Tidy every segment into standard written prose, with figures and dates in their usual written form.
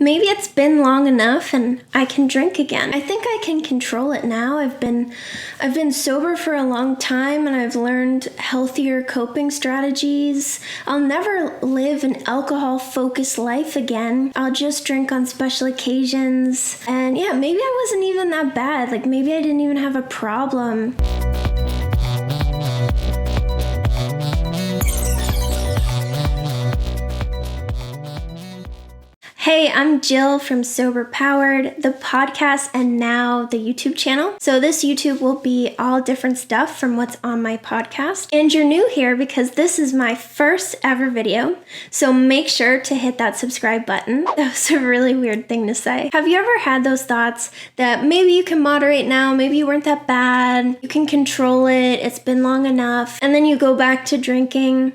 maybe it's been long enough and I can drink again. I think I can control it now. I've been sober for a long time and I've learned healthier coping strategies. I'll never live an alcohol-focused life again. I'll just drink on special occasions. And yeah, maybe I wasn't even that bad. Like maybe I didn't even have a problem. Hey, I'm Jill from Sober Powered, the podcast, and now the YouTube channel. So this YouTube will be all different stuff from what's on my podcast. And you're new here because this is my first ever video. So make sure to hit that subscribe button. That was a really weird thing to say. Have you ever had those thoughts that maybe you can moderate now, maybe you weren't that bad, you can control it, it's been long enough, and then you go back to drinking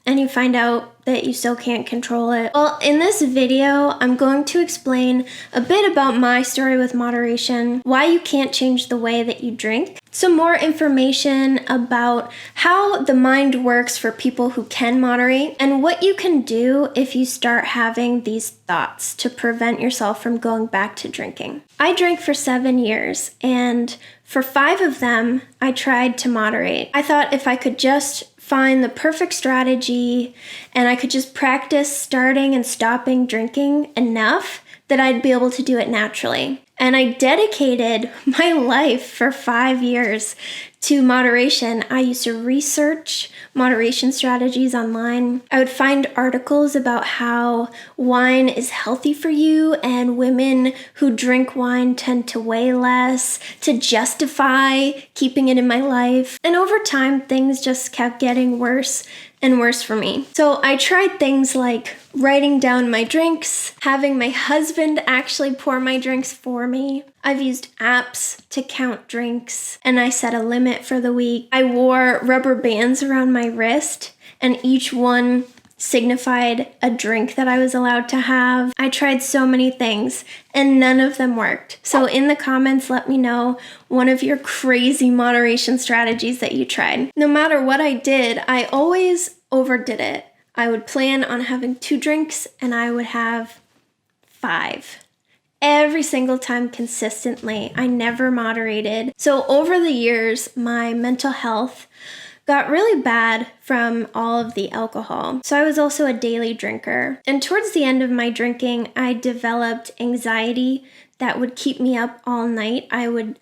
and you find out that you still can't control it? Well, in this video, I'm going to explain a bit about my story with moderation, why you can't change the way that you drink, some more information about how the mind works for people who can moderate, and what you can do if you start having these thoughts to prevent yourself from going back to drinking. I drank for 7 years, and for 5 of them, I tried to moderate. I thought if I could just find the perfect strategy and I could just practice starting and stopping drinking enough that I'd be able to do it naturally. And I dedicated my life for 5 years to moderation. I used to research moderation strategies online. I would find articles about how wine is healthy for you and women who drink wine tend to weigh less, to justify keeping it in my life. And over time, things just kept getting worse and worse for me. So I tried things like writing down my drinks, having my husband actually pour my drinks for me. I've used apps to count drinks, and I set a limit for the week. I wore rubber bands around my wrist, and each one signified a drink that I was allowed to have. I tried so many things, and none of them worked. So in the comments, let me know one of your crazy moderation strategies that you tried. No matter what I did, I always overdid it. I would plan on having 2 drinks, and I would have 5. Every single time consistently. I never moderated. So over the years, my mental health got really bad from all of the alcohol. So I was also a daily drinker. And towards the end of my drinking, I developed anxiety that would keep me up all night. I would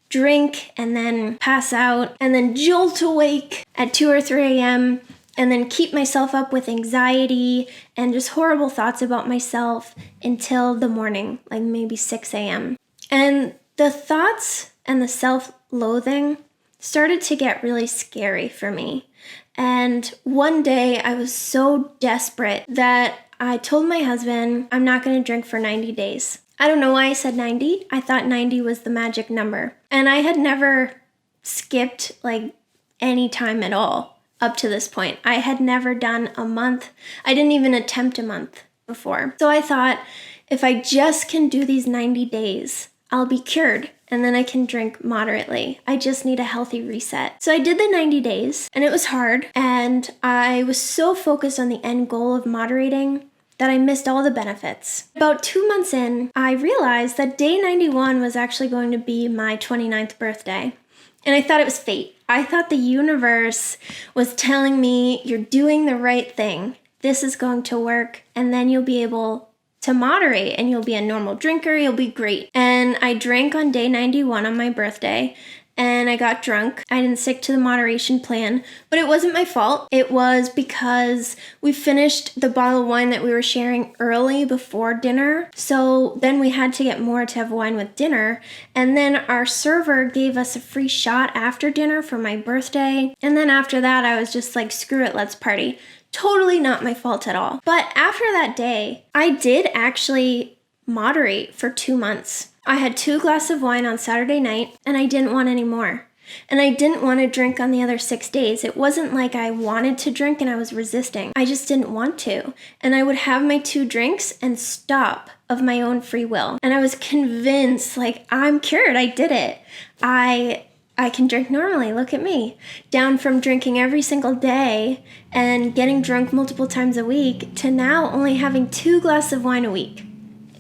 drink and then pass out and then jolt awake at 2 or 3 a.m. and then keep myself up with anxiety and just horrible thoughts about myself until the morning, like maybe 6 a.m. And the thoughts and the self-loathing started to get really scary for me. And one day I was so desperate that I told my husband, I'm not going to drink for 90 days. I don't know why I said 90. I thought 90 was the magic number. And I had never skipped like any time at all up to this point. I had never done a month. I didn't even attempt a month before. So I thought, if I just can do these 90 days, I'll be cured. And then I can drink moderately. I just need a healthy reset. So I did the 90 days, and it was hard. And I was so focused on the end goal of moderating that I missed all the benefits. About 2 months in, I realized that day 91 was actually going to be my 29th birthday. And I thought it was fate. I thought the universe was telling me, you're doing the right thing. This is going to work, and then you'll be able to moderate and you'll be a normal drinker, you'll be great. And I drank on day 91 on my birthday, and I got drunk. I didn't stick to the moderation plan, but it wasn't my fault. It was because we finished the bottle of wine that we were sharing early before dinner. So then we had to get more to have wine with dinner. And then our server gave us a free shot after dinner for my birthday. And then after that, I was just like, screw it, let's party. Totally not my fault at all. But after that day, I did actually moderate for 2 months. I had 2 glasses of wine on Saturday night, and I didn't want any more. And I didn't want to drink on the other 6 days. It wasn't like I wanted to drink and I was resisting. I just didn't want to. And I would have my 2 drinks and stop of my own free will. And I was convinced, like, I'm cured. I did it. I can drink normally. Look at me. Down from drinking every single day and getting drunk multiple times a week to now only having 2 glasses of wine a week.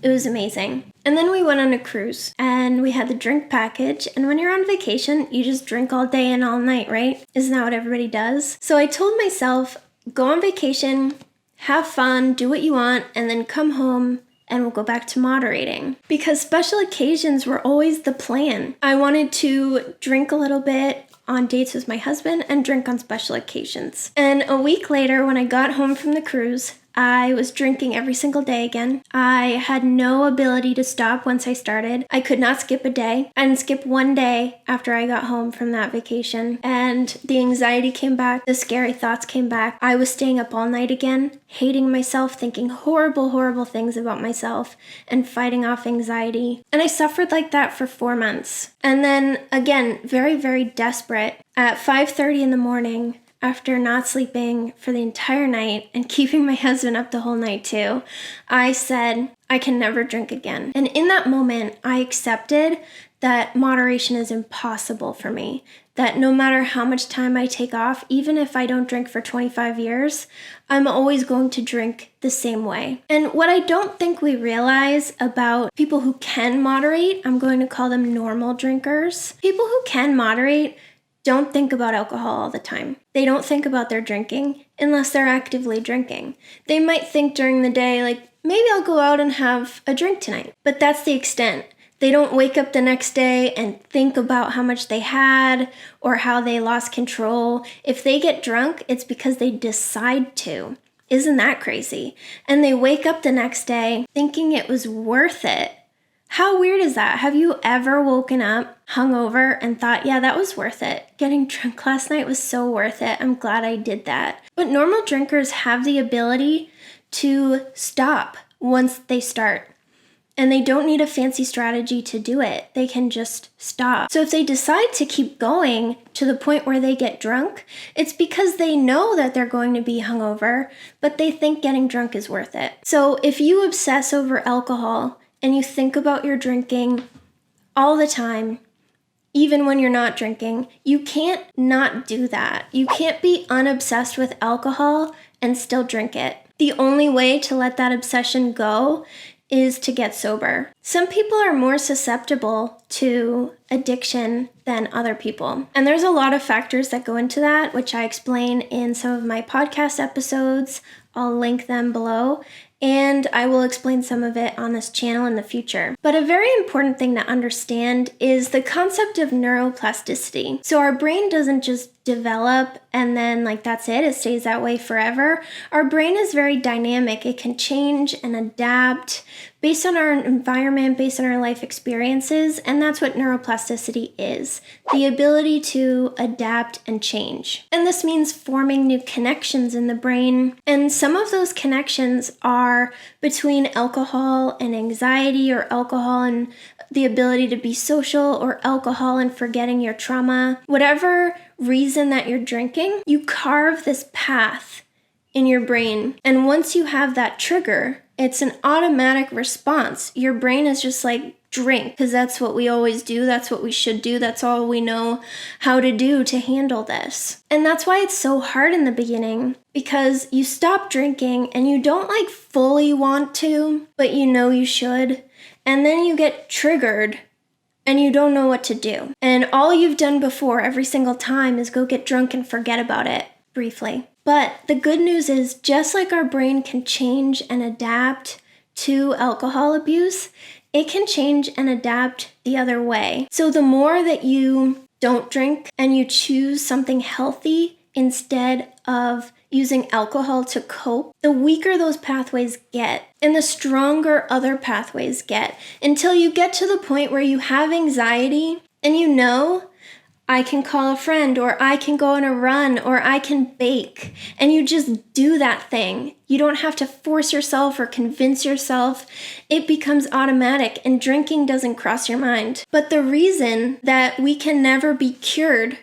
It was amazing. And then we went on a cruise and we had the drink package. And when you're on vacation, you just drink all day and all night, right? Isn't that what everybody does? So I told myself, go on vacation, have fun, do what you want, and then come home and we'll go back to moderating. Because special occasions were always the plan. I wanted to drink a little bit on dates with my husband and drink on special occasions. And a week later, when I got home from the cruise, I was drinking every single day again. I had no ability to stop once I started. I could not skip a day. I didn't skip one day after I got home from that vacation. And the anxiety came back. The scary thoughts came back. I was staying up all night again, hating myself, thinking horrible, horrible things about myself, and fighting off anxiety. And I suffered like that for 4 months. And then again, very, very desperate, at 5:30 in the morning, after not sleeping for the entire night and keeping my husband up the whole night too, I said, I can never drink again. And in that moment, I accepted that moderation is impossible for me. That no matter how much time I take off, even if I don't drink for 25 years, I'm always going to drink the same way. And what I don't think we realize about people who can moderate, I'm going to call them normal drinkers. People who can moderate don't think about alcohol all the time. They don't think about their drinking unless they're actively drinking. They might think during the day, like, maybe I'll go out and have a drink tonight. But that's the extent. They don't wake up the next day and think about how much they had or how they lost control. If they get drunk, it's because they decide to. Isn't that crazy? And they wake up the next day thinking it was worth it. How weird is that? Have you ever woken up hungover and thought, yeah, that was worth it. Getting drunk last night was so worth it. I'm glad I did that. But normal drinkers have the ability to stop once they start. And they don't need a fancy strategy to do it. They can just stop. So if they decide to keep going to the point where they get drunk, it's because they know that they're going to be hungover, but they think getting drunk is worth it. So if you obsess over alcohol and you think about your drinking all the time, even when you're not drinking, you can't not do that. You can't be unobsessed with alcohol and still drink it. The only way to let that obsession go is to get sober. Some people are more susceptible to addiction than other people. And there's a lot of factors that go into that, which I explain in some of my podcast episodes. I'll link them below. And I will explain some of it on this channel in the future. But a very important thing to understand is the concept of neuroplasticity. So our brain doesn't just develop and then that's it stays that way forever. Our brain is very dynamic. It can change and adapt based on our environment, based on our life experiences, and that's what neuroplasticity is, the ability to adapt and change. And this means forming new connections in the brain, and some of those connections are between alcohol and anxiety, or alcohol and the ability to be social, or alcohol and forgetting your trauma. Whatever reason that you're drinking, you carve this path in your brain, and once you have that trigger, it's an automatic response. Your brain is just like, drink, because that's what we always do. That's what we should do. That's all we know how to do to handle this. And that's why it's so hard in the beginning, because you stop drinking and you don't fully want to, but you know you should. And then you get triggered and you don't know what to do. And all you've done before every single time is go get drunk and forget about it briefly. But the good news is, just like our brain can change and adapt to alcohol abuse, it can change and adapt the other way. So the more that you don't drink and you choose something healthy instead of using alcohol to cope, the weaker those pathways get and the stronger other pathways get, until you get to the point where you have anxiety and you know, I can call a friend, or I can go on a run, or I can bake, and you just do that thing. You don't have to force yourself or convince yourself. It becomes automatic, and drinking doesn't cross your mind. But the reason that we can never be cured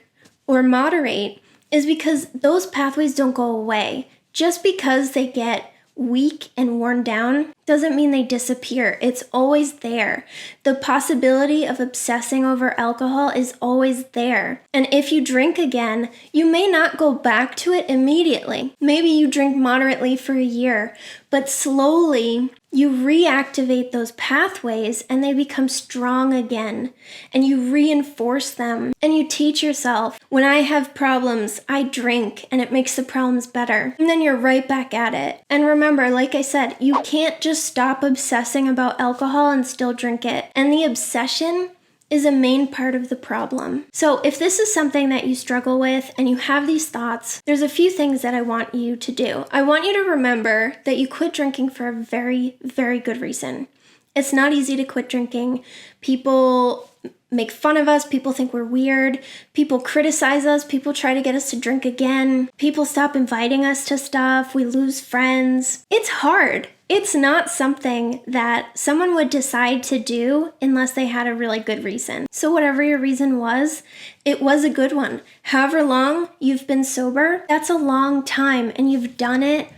or moderate is because those pathways don't go away. Just because they get weak and worn down doesn't mean they disappear. It's always there. The possibility of obsessing over alcohol is always there. And if you drink again, you may not go back to it immediately. Maybe you drink moderately for a year, but slowly you reactivate those pathways and they become strong again. And you reinforce them and you teach yourself, when I have problems, I drink and it makes the problems better. And then you're right back at it. And remember, like I said, you can't just stop obsessing about alcohol and still drink it. And the obsession is a main part of the problem. So if this is something that you struggle with and you have these thoughts, there's a few things that I want you to do. I want you to remember that you quit drinking for a very, very good reason. It's not easy to quit drinking. People make fun of us. People think we're weird. People criticize us. People try to get us to drink again. People stop inviting us to stuff. We lose friends. It's hard. It's not something that someone would decide to do unless they had a really good reason. So whatever your reason was, it was a good one. However long you've been sober, that's a long time and you've done it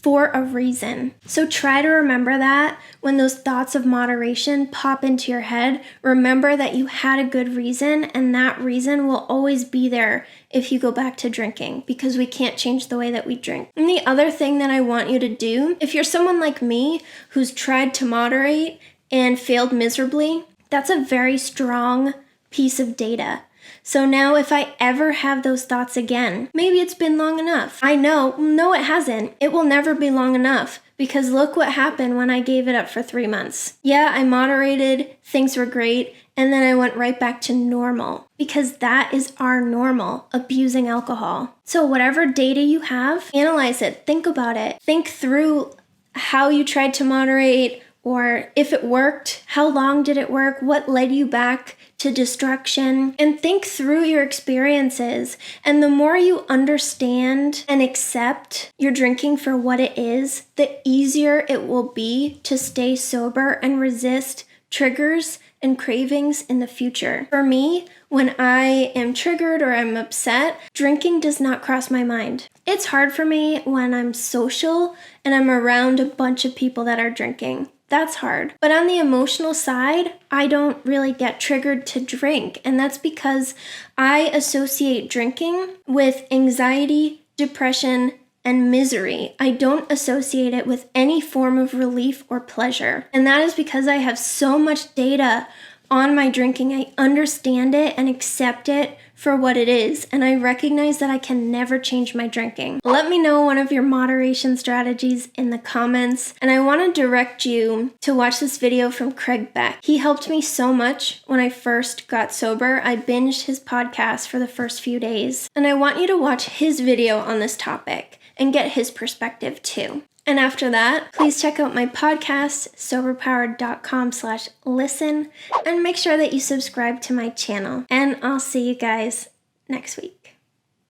for a reason. So try to remember that when those thoughts of moderation pop into your head. Remember that you had a good reason, and that reason will always be there if you go back to drinking, because we can't change the way that we drink. And the other thing that I want you to do, if you're someone like me who's tried to moderate and failed miserably, that's a very strong piece of data. So now if I ever have those thoughts again, maybe it's been long enough. I know, no it hasn't. It will never be long enough, because look what happened when I gave it up for 3 months. Yeah, I moderated, things were great, and then I went right back to normal, because that is our normal, abusing alcohol. So whatever data you have, analyze it, think about it, think through how you tried to moderate, or if it worked, how long did it work, what led you back to destruction, and think through your experiences. And the more you understand and accept your drinking for what it is, the easier it will be to stay sober and resist triggers and cravings in the future. For me, when I am triggered or I'm upset, drinking does not cross my mind. It's hard for me when I'm social and I'm around a bunch of people that are drinking. That's hard. But on the emotional side, I don't really get triggered to drink. And that's because I associate drinking with anxiety, depression, and misery. I don't associate it with any form of relief or pleasure. And that is because I have so much data on my drinking. I understand it and accept it for what it is, and I recognize that I can never change my drinking. Let me know one of your moderation strategies in the comments, and I want to direct you to watch this video from Craig Beck. He helped me so much when I first got sober. I binged his podcast for the first few days, and I want you to watch his video on this topic and get his perspective too. And after that, please check out my podcast, soberpowered.com/listen, and make sure that you subscribe to my channel. And I'll see you guys next week.